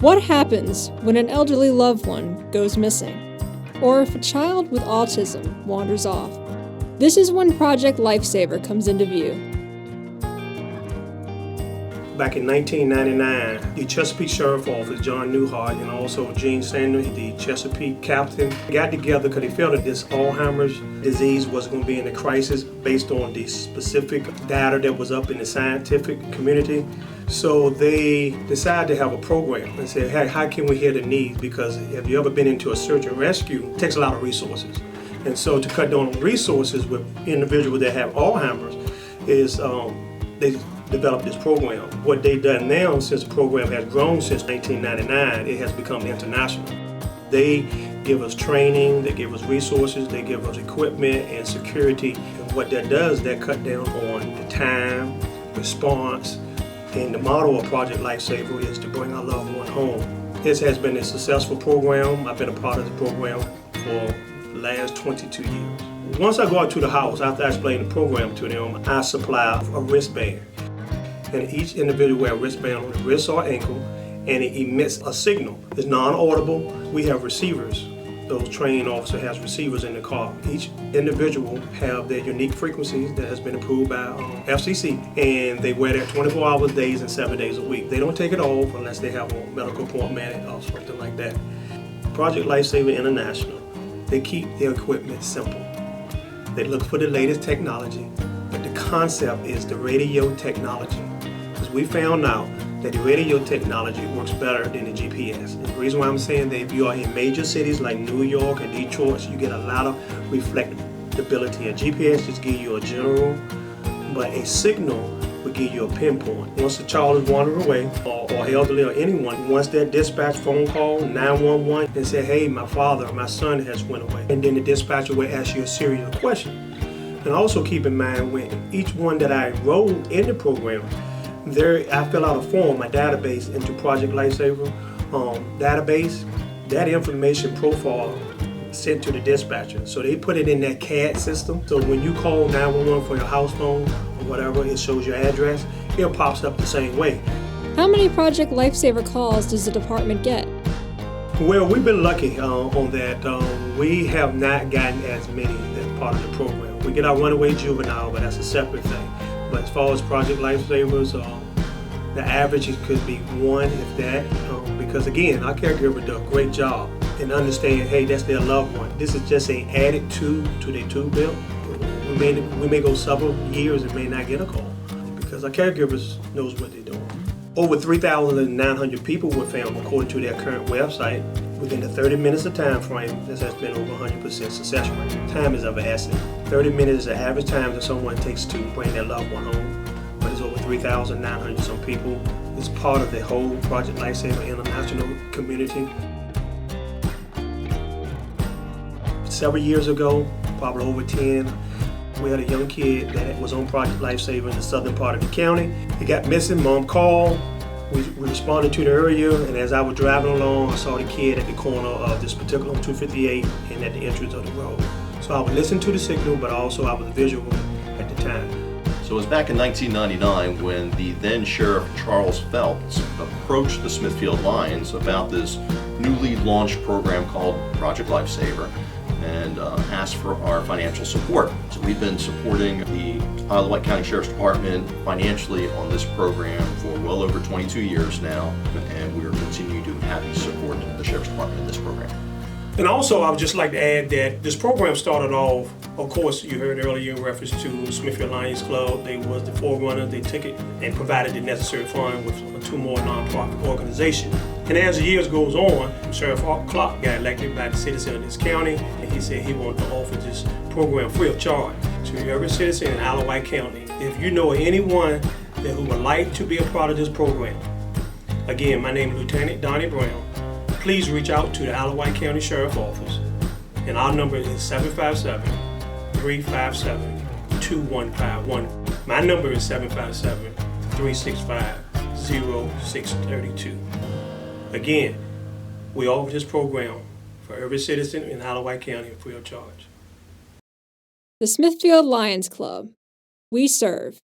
What happens when an elderly loved one goes missing? Or if a child with autism wanders off? This is when Project Lifesaver comes into view. Back in 1999, the Chesapeake Sheriff Office, John Newhart, and also Gene Sanders, the Chesapeake captain, got together because they felt that this Alzheimer's disease was going to be in a crisis based on the specific data that was up in the scientific community. So they decided to have a program and said, hey, how can we hear the needs? Because if you ever been into a search and rescue, it takes a lot of resources. And so to cut down on resources with individuals that have Alzheimer's is they developed this program. What they've done now, since the program has grown since 1999, it has become international. They give us training, they give us resources, they give us equipment and security. And what that does, that cut down on the time, response, and the motto of Project Lifesaver is to bring our loved one home. This has been a successful program. I've been a part of the program for the last 22 years. Once I go out to the house, after I explain the program to them, I supply a wristband. And each individual wears a wristband on the wrist or ankle, and it emits a signal. It's non-audible. We have receivers. Those trained officers has receivers in the car. Each individual have their unique frequencies that has been approved by FCC, and they wear that 24 hours days and 7 days a week. They don't take it off unless they have a medical appointment or something like that. Project Lifesaver International, they keep their equipment simple. They look for the latest technology, but the concept is the radio technology. Because we found out that the radio technology works better than the GPS. And the reason why I'm saying that if you are in major cities like New York and Detroit, you get a lot of reflectability. A GPS just gives you a general, but a signal will give you a pinpoint. Once a child is wandering away, or elderly or anyone, once that dispatch phone call, 911, and say, hey, my father, my son has went away. And then the dispatcher will ask you a series of questions. And also keep in mind, when each one that I enroll in the program, I fill out a form, my database into Project Lifesaver database. That information profile sent to the dispatcher. So they put it in that CAD system. So when you call 911 for your house phone or whatever, it shows your address, it pops up the same way. How many Project Lifesaver calls does the department get? Well, we've been lucky on that. We have not gotten as many as part of the program. We get our runaway juvenile, but that's a separate thing. But as far as Project Lifesavers, the average it could be one, if that, because again, our caregiver does a great job in understanding, hey, that's their loved one. This is just an added to their tool belt. We may go several years and may not get a call because our caregivers knows what they're doing. Over 3,900 people were found according to their current website within the 30 minutes of time frame. This has been over 100% success rate. Time is of an essence. 30 minutes is the average time that someone takes to bring their loved one home. But it's over 3,900 some people. It's part of the whole Project Lifesaver International community. Several years ago, probably over 10, we had a young kid that was on Project Lifesaver in the southern part of the county. He got missing, mom called. We responded to the area, and as I was driving along, I saw the kid at the corner of this particular 258 and at the entrance of the road. So I would listen to the signal, but also I was visual at the time. So it was back in 1999 when the then Sheriff Charles Phelps approached the Smithfield Lions about this newly launched program called Project Lifesaver and asked for our financial support. So we've been supporting the Isle of Wight County Sheriff's Department financially on this program for well over 22 years now, and we are continuing to happy support the Sheriff's Department in this program. And also, I would just like to add that this program started off, of course, you heard earlier in reference to Smithfield Lions Club. They was the forerunner. They took it and provided the necessary fund with two more nonprofit organizations. And as the years goes on, Sheriff Clark got elected by the citizens of this county, and he said he wanted to offer this program free of charge to every citizen in Isle of Wight County. If you know anyone who would like to be a part of this program, again, my name is Lieutenant Donnie Brown. Please reach out to the Isle of Wight County Sheriff Office, and our number is 757-357-2151. My number is 757-365-0632. Again, we offer this program for every citizen in Isle of Wight County free of charge. The Smithfield Lions Club. We serve.